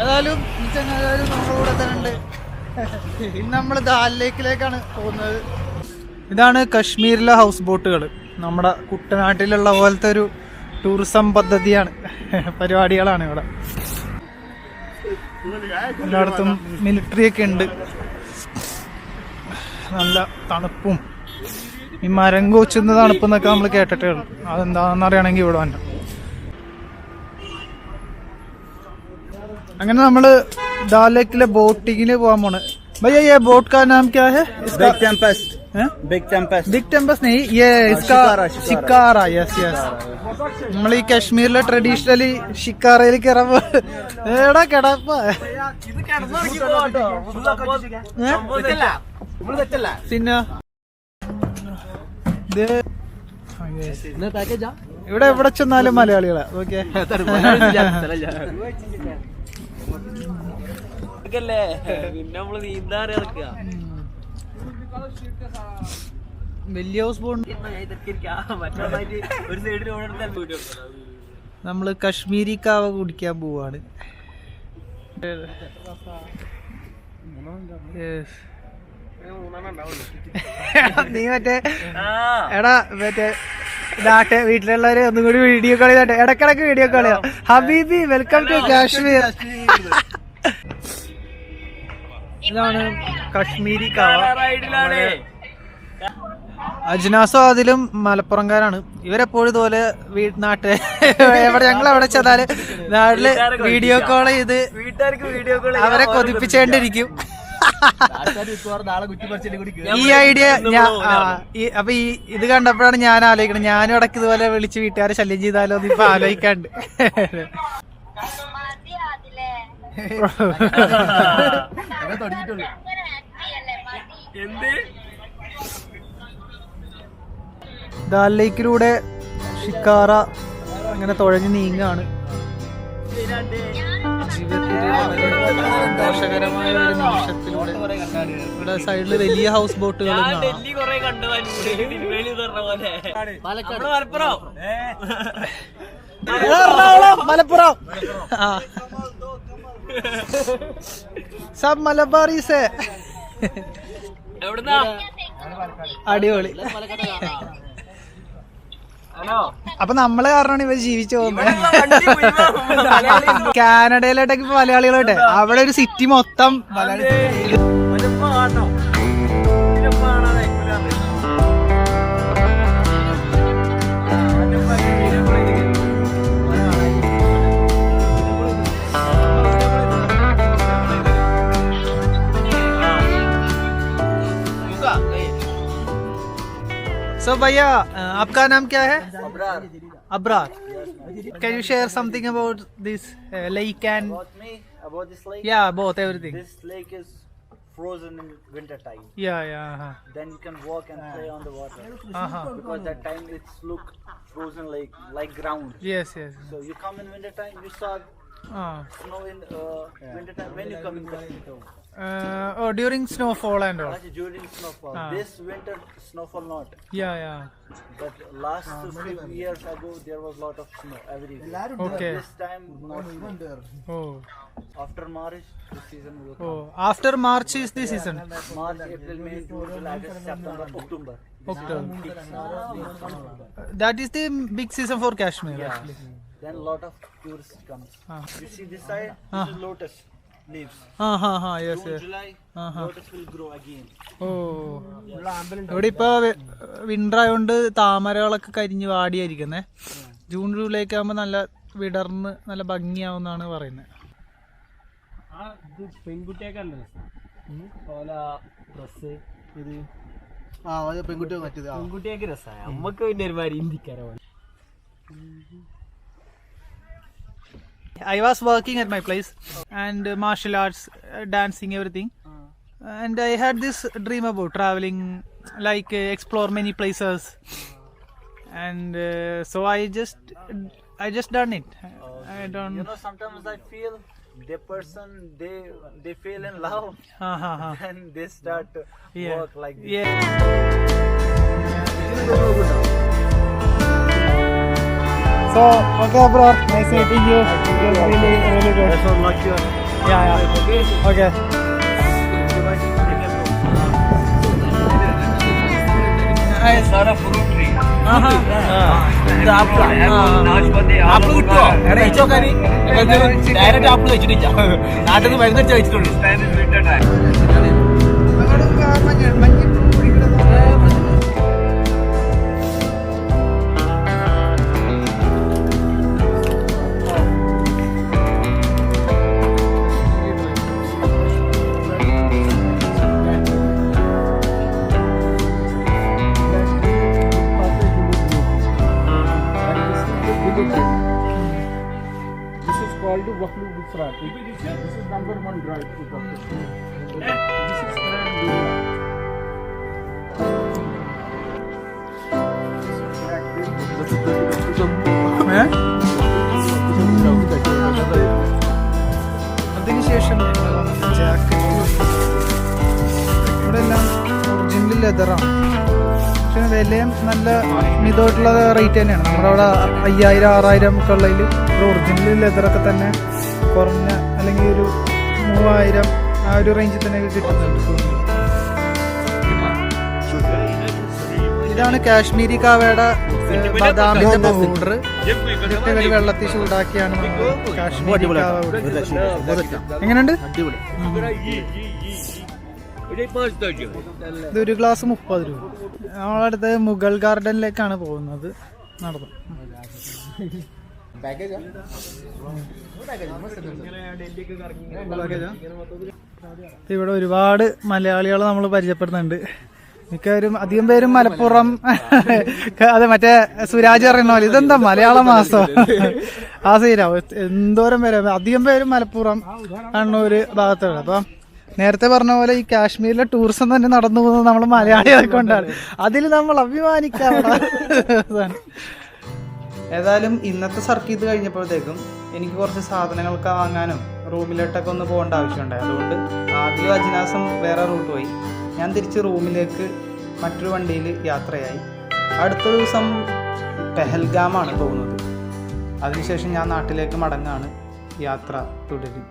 ഏതായാലും നമ്മുടെ കൂടെ തന്നെ ഉണ്ട്. ഇന്ന് നമ്മൾ ദാൽ ലേക്കിലേക്കാണ് പോകുന്നത്. ഇതാണ് കശ്മീരിലെ ഹൗസ് ബോട്ടുകൾ. നമ്മുടെ കുട്ടനാട്ടിലുള്ള പോലത്തെ ഒരു ടൂറിസം പദ്ധതിയാണ്, പരിപാടികളാണ് ഇവിടെ. എല്ലായിടത്തും മിലിറ്ററിയൊക്കെ ഉണ്ട്. നല്ല തണുപ്പും ഈ മരം കോച്ചുന്ന തണുപ്പെന്നൊക്കെ നമ്മൾ കേട്ടിട്ടേ ഉള്ളൂ. അതെന്താണെന്ന് അറിയണമെങ്കിൽ ഇവിടെ വന്നു. അങ്ങനെ നമ്മള് ദാൽ ലേക്കിലെ ബോട്ടിങ്ങിന് പോകാൻ പോണ്. भैया ये बोट का नाम क्या है? Big Tempest. बिग टेम्पेस्ट नहीं, ये इसका शिकारा. Yes yes. നമ്മൾ ഈ കശ്മീരിലെ ട്രഡീഷണലി ഷിക്കാറയിൽ കയറുമ്പോ എടാ കിടപ്പ പിന്നെ ഇവിടെ എവിടെ ചെന്നാലും മലയാളികളാ. ഓക്കെ, വലിയ ഹൗസ് ബോട്ട്. നമ്മള് കശ്മീരി കാവ കുടിക്കാൻ പോവാണ്. നീ മറ്റേ എടാ മറ്റേ വീട്ടിലുള്ളവര് ഒന്നും കൂടി വീഡിയോ കോൾ ചെയ്തോട്ടെ. ഇടക്കിടക്ക് വീഡിയോ കോൾ ചെയ്യാം. ഹബീബി വെൽക്കം ടു കാശ്മീർ. ഇതാണ് കശ്മീരി കാവ. അജ്നാസോ അതിലും മലപ്പുറംകാരാണ്. ഇവരെപ്പോഴും ഇതുപോലെ നാട്ടിൽ എവിടെ ഞങ്ങൾ എവിടെ ചെന്നാല് നാട്ടില് വീഡിയോ കോൾ ചെയ്ത് അവരെ കൊതിപ്പിച്ചേണ്ടിരിക്കും. ഈ ഐഡിയ അപ്പൊ ഇത് കണ്ടപ്പോഴാണ് ഞാൻ ആലോചിക്കണം, ഞാനും ഇടയ്ക്ക് ഇതുപോലെ വിളിച്ച് വീട്ടുകാരെ ശല്യം ചെയ്താലോ എന്ന് ഇപ്പൊ ആലോചിക്കാണ്ട്. ദാൽ ലേക്കിലൂടെ ഷിക്കാറ അങ്ങനെ തുഴഞ്ഞു നീങ്ങാണ്. ജീവിതത്തിൽ സന്തോഷകരമായ ഒരു നിമിഷത്തിലൂടെ. ഇവിടെ സൈഡില് വലിയ ഹൗസ് ബോട്ടുകൾ മലപ്പുറം സബ് മലബാറീസ്. അടിപൊളി. അപ്പൊ നമ്മള് കാരണമാണ് ഇവർ ജീവിച്ചു പോകുന്നത്. കാനഡയിലോട്ടൊക്കെ ഇപ്പൊ മലയാളികളോട്ടെ അവിടെ ഒരു സിറ്റി മൊത്തം So भैया आपका नाम क्या है? Abrar. Abrar. Can you share something about this lake and About me, about this lake. yeah, both everything. This lake is frozen in winter time. Yeah. Then you can walk and play on the water. Because that time it's look frozen like ground. Yes. So you come in winter time, you saw snow in winter time. When you come in Kashmir. During snowfall and all. During snowfall. This winter snowfall not. Yeah. But last few years ago there was lot of snow everywhere. Okay. This time not snow. Oh. After March the season will come. After March is the season. March, April, May, June, July, August, September, October. That is the big season for Kashmir. Yeah. Actually. Then lot of tourists comes. You see this side, this is lotus leaves. Yes. June, July, lotus will grow again. ഇവിടെ ഇപ്പൊ winter ആയതുകൊണ്ട് താമരകളൊക്കെ കരിഞ്ഞ് വാടിയായിരിക്കുന്നേ. June July ഒക്കെ ആകുമ്പോ നല്ല വിടർന്ന് നല്ല ഭംഗിയാവുന്നാണ് പറയുന്നത്. പെൺകുട്ടിയൊക്കെ പെൺകുട്ടിയൊക്കെ രസമായ അമ്മക്ക് പിന്നെ ഒരുമാതിരി ഇന്ത്യക്കാരാണ്. I was working at my place and martial arts, dancing, everything. And I had this dream about traveling, like explore many places. And so I just done it. I don't. You know, sometimes I feel the person they feel in love and they start to work like this. Yeah. So, okay bro, nice meeting you. Really best of luck. Yeah. Okay. It's not a fruit tree. ഇത് apple കിട്ടുമോ? എടാ ഇച്ചോക്കാനി direct apple വെച്ചിട്ടില്ല. നാട്ടിൽ നിന്ന് മരുന്ന് വെച്ചിട്ടുള്ളൂ. This is called Waklu Gufra. This is number 1 drive fruit of the tree. This is Grand Dula. അതിനുശേഷം jacket ഇവിടെ എല്ലാം ഒറിജിനൽ ലെതറാണ്. പക്ഷെ വിലയും നല്ല മിതമായിട്ടുള്ള റേറ്റ് തന്നെയാണ്. നമ്മുടെ അവിടെ 5000-6000 ഒക്കെ ഉള്ളതിൽ ഒരു ഒറിജിനൽ ലെതറൊക്കെ തന്നെ കുറഞ്ഞ അല്ലെങ്കിൽ ഒരു 3000 ആ ഒരു റേഞ്ചിൽ തന്നെയൊക്കെ കിട്ടുന്നുണ്ട്. ഇതാണ് കാശ്മീരി കാവയുടെ ബദാമിന്റെ പൗഡർ. ഇതൊക്കെ ഒരു വെള്ളത്തിൽ ചൂടാക്കിയാണ് കാശ്മീരി കാവ. എങ്ങനെയുണ്ട്? ഇതൊരു ഗ്ലാസ് 30 രൂപ. നമ്മളടുത്ത് മുഗൾ ഗാർഡനിലേക്കാണ് പോകുന്നത്. നടന്നു ഇവിടെ ഒരുപാട് മലയാളികളെ നമ്മൾ പരിചയപ്പെടുന്നുണ്ട്. മിക്കവരും അധികം പേരും മലപ്പുറം അതെ മറ്റേ സുരാജ് പറയുന്ന പോലെ ഇതെന്താ മലയാള മാസം ആ സീരാ എന്തോരം പേര് അധികം പേരും മലപ്പുറം കണ്ണൂര് ഭാഗത്തുള്ള. അപ്പം നേരത്തെ പറഞ്ഞ പോലെ ഈ കാശ്മീരിലെ ടൂറിസം തന്നെ നടന്നു പോകുന്നത് നമ്മൾ മലയാളികളെ കൊണ്ടാണ്. അതിൽ നമ്മൾ അഭിമാനിക്കാവുന്ന. ഏതായാലും ഇന്നത്തെ സർക്കീത് കഴിഞ്ഞപ്പോഴത്തേക്കും എനിക്ക് കുറച്ച് സാധനങ്ങളൊക്കെ വാങ്ങാനും റൂമിലോട്ടൊക്കെ ഒന്ന് പോകേണ്ട ആവശ്യമുണ്ടായി. അതുകൊണ്ട് ആദ്യം അജിനാസം വേറെ റൂട്ട് പോയി. ഞാൻ തിരിച്ച് റൂമിലേക്ക് മറ്റൊരു വണ്ടിയിൽ യാത്രയായി. അടുത്ത ദിവസം പെഹൽഗാമാണ് പോകുന്നത്. അതിനുശേഷം ഞാൻ നാട്ടിലേക്ക് മടങ്ങാണ്. യാത്ര തുടരും.